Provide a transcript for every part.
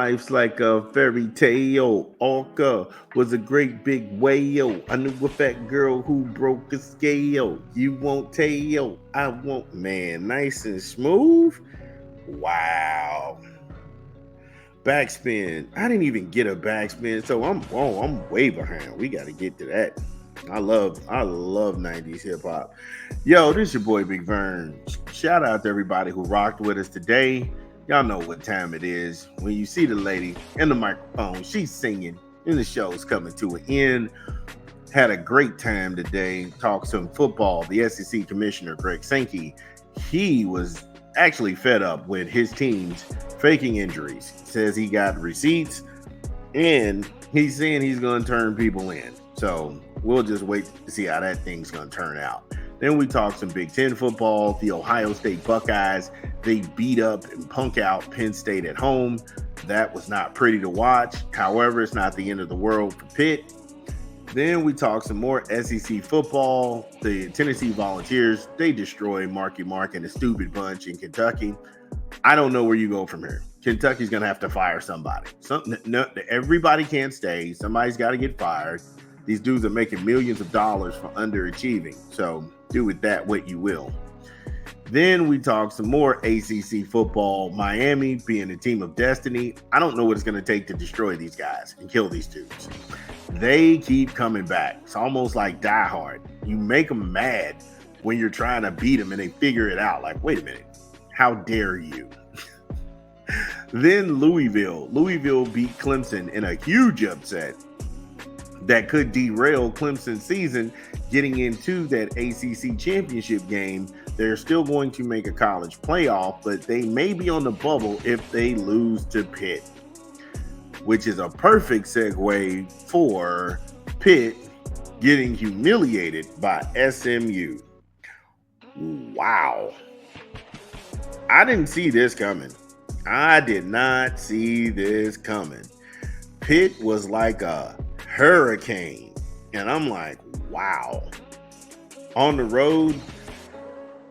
Life's like a fairy tale. Orca was a great big whale. I knew a fat girl who broke a scale. You won't tell. I won't. Man, nice and smooth. Wow. Backspin. I didn't even get a backspin, so I'm way behind. We got to get to that. I love 90s hip hop. Yo, this your boy Big Vern. Shout out to everybody who rocked with us today. Y'all know what time it is. When you see the lady in the microphone, she's singing, and the show's coming to an end. Had a great time today. Talked some football. The SEC commissioner, Greg Sankey, he was actually fed up with his teams faking injuries. Says he got receipts, and he's saying he's going to turn people in. So we'll just wait to see how that thing's going to turn out. Then we talked some Big Ten football. The Ohio State Buckeyes, they beat up and punk out Penn State at home. That was not pretty to watch. However, it's not the end of the world for Pitt. Then we talked some more SEC football. The Tennessee Volunteers, they destroy Marky Mark and the stupid bunch in Kentucky. I don't know where you go from here. Kentucky's going to have to fire somebody. Everybody can't stay. Somebody's got to get fired. These dudes are making millions of dollars for underachieving. So do with that what you will. Then we talked some more ACC football. Miami being a team of destiny. I don't know what it's going to take to destroy these guys and kill these dudes. They keep coming back. It's almost like Die Hard. You make them mad when you're trying to beat them and they figure it out. Like, wait a minute. How dare you? Then Louisville beat Clemson in a huge upset that could derail Clemson's season getting into that ACC Championship game. They're still going to make a college playoff, but they may be on the bubble if they lose to Pitt, which is a perfect segue for Pitt getting humiliated by SMU. Wow. I didn't see this coming. I did not see this coming. Pitt was like a hurricane. And I'm like, wow. On the road,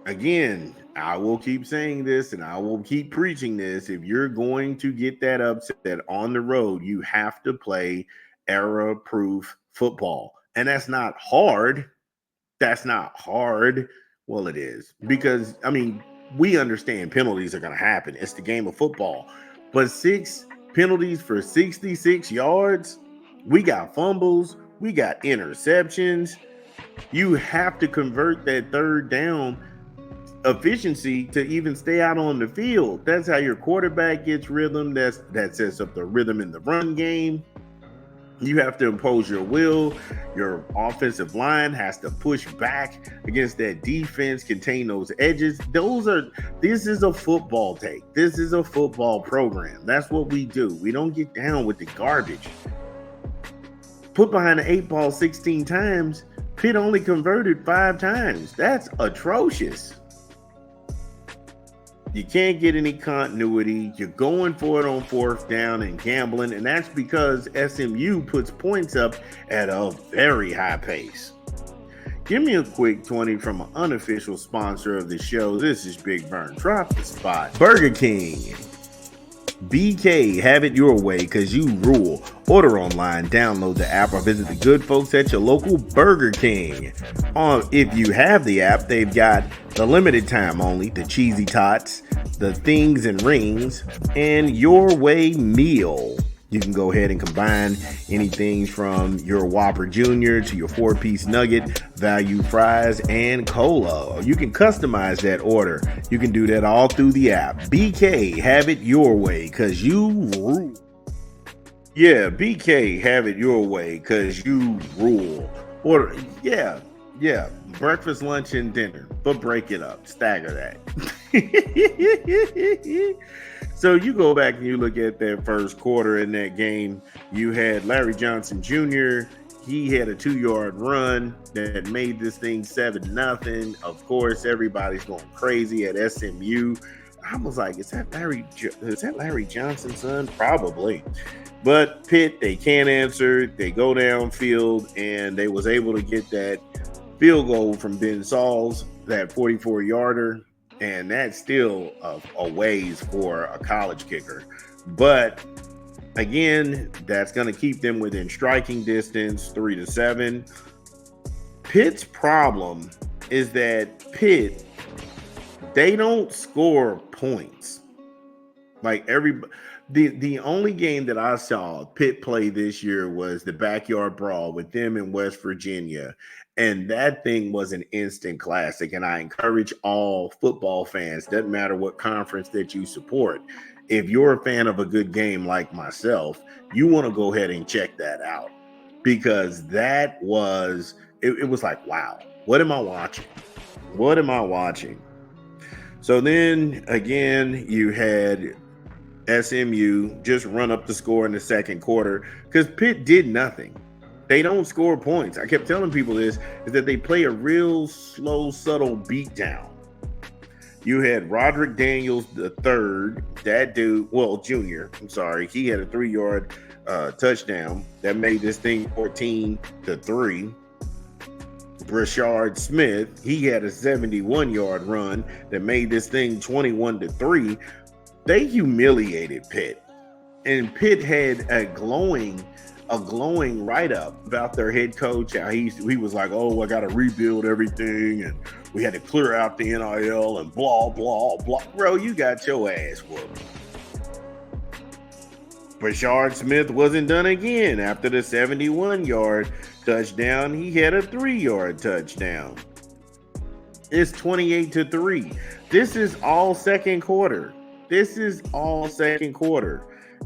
again, I will keep saying this and I will keep preaching this. If you're going to get that upset on the road, you have to play error-proof football. And that's not hard. That's not hard. Well, it is. Because, we understand penalties are going to happen. It's the game of football. But 6 penalties for 66 yards, we got fumbles, we got interceptions. You have to convert that third down efficiency to even stay out on the field. That's how your quarterback gets rhythm. That sets up the rhythm in the run game. You have to impose your will. Your offensive line has to push back against that defense, contain those edges. This is a football take. This is a football program. That's what we do. We don't get down with the garbage. Put behind the 8 ball 16 times. Pitt only converted 5 times. That's atrocious. You can't get any continuity. You're going for it on 4th down and gambling, and that's because SMU puts points up at a very high pace. Give me a quick 20 from an unofficial sponsor of the show. This is Big Vern. Drop the spot. Burger King. BK, have it your way because you rule. Order online, download the app, or visit the good folks at your local Burger King. If you have the app, they've got the limited time only, the cheesy tots, the things and rings, and your way meal. You can go ahead and combine anything from your Whopper Jr. to your 4-piece nugget, value fries, and cola. Or you can customize that order. You can do that all through the app. BK, have it your way, because you rule. Yeah, BK, have it your way, because you rule. Order, yeah. Breakfast, lunch, and dinner. But break it up. Stagger that. So you go back and you look at that first quarter in that game. You had Larry Johnson Jr. He had a 2-yard run that made this thing 7-0. Of course, everybody's going crazy at SMU. I was like, is that Larry Johnson's son? Probably. But Pitt, they can't answer. They go downfield, and they was able to get that field goal from Ben Sauls, that 44-yarder. And that's still a ways for a college kicker. But Again, that's going to keep them within striking distance, 3-7. Pitt's problem is that Pitt, they don't score points. Like the only game that I saw Pitt play this year was the backyard brawl with them in West Virginia. And that thing was an instant classic. And I encourage all football fans, doesn't matter what conference that you support, if you're a fan of a good game like myself, you want to go ahead and check that out. Because that was, it was like, wow, what am I watching? What am I watching? So then again, you had SMU just run up the score in the second quarter because Pitt did nothing. They don't score points. I kept telling people this, is that they play a real slow, subtle beatdown. You had Roderick Daniels the third, that dude, well, junior, I'm sorry. He had a 3-yard touchdown that made this thing 14-3. Brashard Smith, he had a 71-yard run that made this thing 21-3. They humiliated Pitt, and Pitt had a glowing write-up about their head coach. How he was like, "Oh, I got to rebuild everything, and we had to clear out the NIL and blah blah blah." Bro, you got your ass whooped. Brashard Smith wasn't done again. After the 71-yard touchdown, he had a 3-yard touchdown. It's 28-3. This is all second quarter.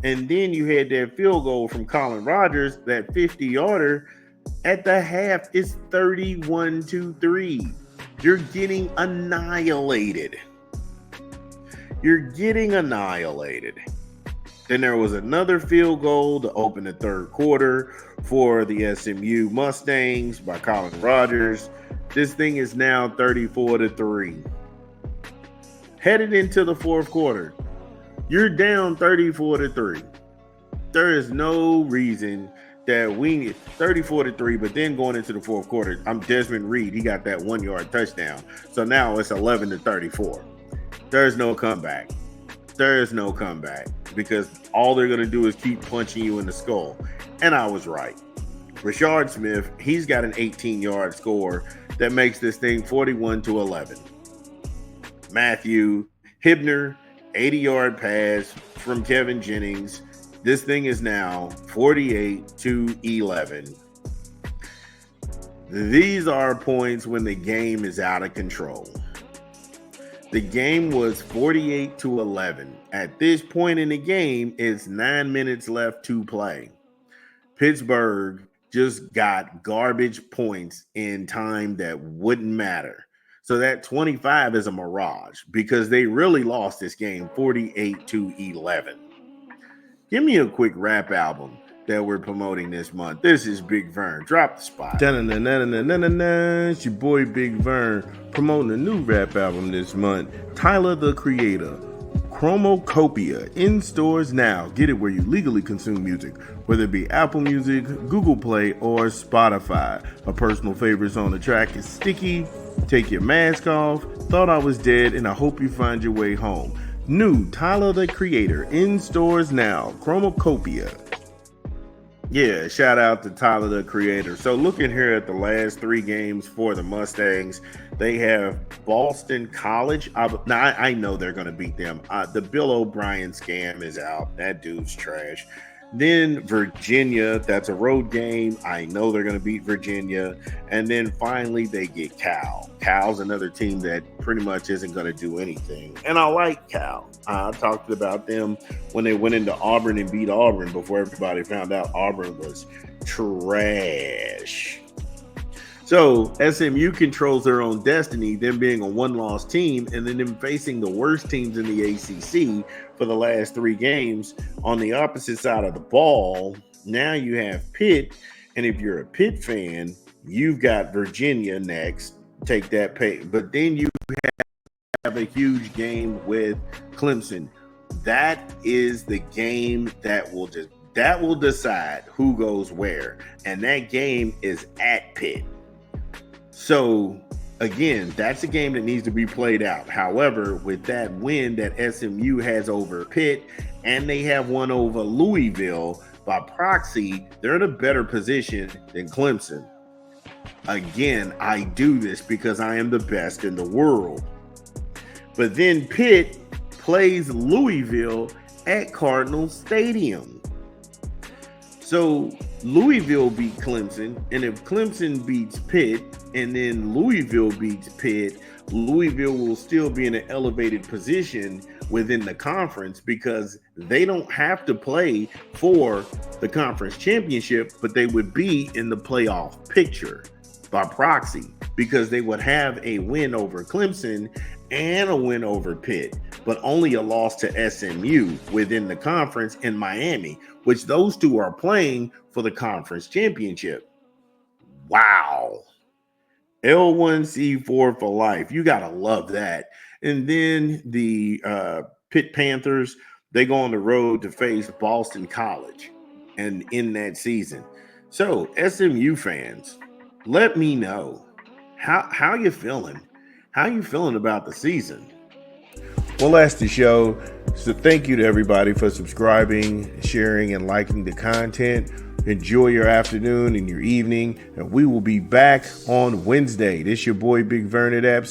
And then you had that field goal from Colin Rogers, that 50-yarder. At the half, it's 31-3. You're getting annihilated. Then there was another field goal to open the third quarter for the SMU Mustangs by Colin Rogers. This thing is now 34-3. Headed into the fourth quarter, you're down 34-3. There is no reason that we need 34-3, but then going into the fourth quarter, I'm Desmond Reed. He got that 1-yard touchdown. So now it's 11-34. There's no comeback. Because all they're going to do is keep punching you in the skull. And I was right. Brashard Smith, he's got an 18-yard score that makes this thing 41-11. Matthew Hibner, 80-yard pass from Kevin Jennings. This thing is now 48-11. These are points when the game is out of control. The game was 48-11. At this point in the game, it's 9 minutes left to play. Pittsburgh just got garbage points in time that wouldn't matter. So that 25 is a mirage because they really lost this game 48-11. Give me a quick rap album that we're promoting this month. This is Big Vern. Drop the spot. It's your boy Big Vern promoting a new rap album this month. Tyler the Creator. Chromocopia in stores now. Get it where you legally consume music, whether it be Apple Music, Google Play, or Spotify. My personal favorites on the track is Sticky, Take Your Mask Off, Thought I Was Dead, and I Hope You Find Your Way Home. New Tyler the Creator in stores now. Chromocopia. Yeah, shout out to Tyler the Creator. So looking here at the last 3 games for the Mustangs, they have Boston College. I know they're going to beat them. The Bill O'Brien scam is out. That dude's trash. Then Virginia, that's a road game. I know they're going to beat Virginia. And then finally they get Cal. Cal's another team that pretty much isn't going to do anything. And I like Cal. I talked about them when they went into Auburn and beat Auburn before everybody found out Auburn was trash. So SMU controls their own destiny, them being a 1-loss team, and then them facing the worst teams in the ACC for the last 3 games. On the opposite side of the ball, now you have Pitt, and if you're a Pitt fan, you've got Virginia next. Take that pay, but then you have a huge game with Clemson. That is the game that will decide who goes where, and that game is at Pitt. So Again, that's a game that needs to be played out. However, with that win that SMU has over Pitt and they have one over Louisville, by proxy, they're in a better position than Clemson. Again, I do this because I am the best in the world. But then Pitt plays Louisville at Cardinal Stadium. So Louisville beat Clemson, and if Clemson beats Pitt and then Louisville beats Pitt, Louisville will still be in an elevated position within the conference because they don't have to play for the conference championship, but they would be in the playoff picture by proxy because they would have a win over Clemson and a win over Pitt, but only a loss to SMU within the conference in Miami, which those two are playing for the conference championship. Wow. L1C4 for life. You got to love that. And then the Pitt Panthers, they go on the road to face Boston College and in that season. So SMU fans, let me know how you feeling. How you feeling about the season? Well, that's the show. So thank you to everybody for subscribing, sharing, and liking the content. Enjoy your afternoon and your evening. And we will be back on Wednesday. This your boy Big Vern at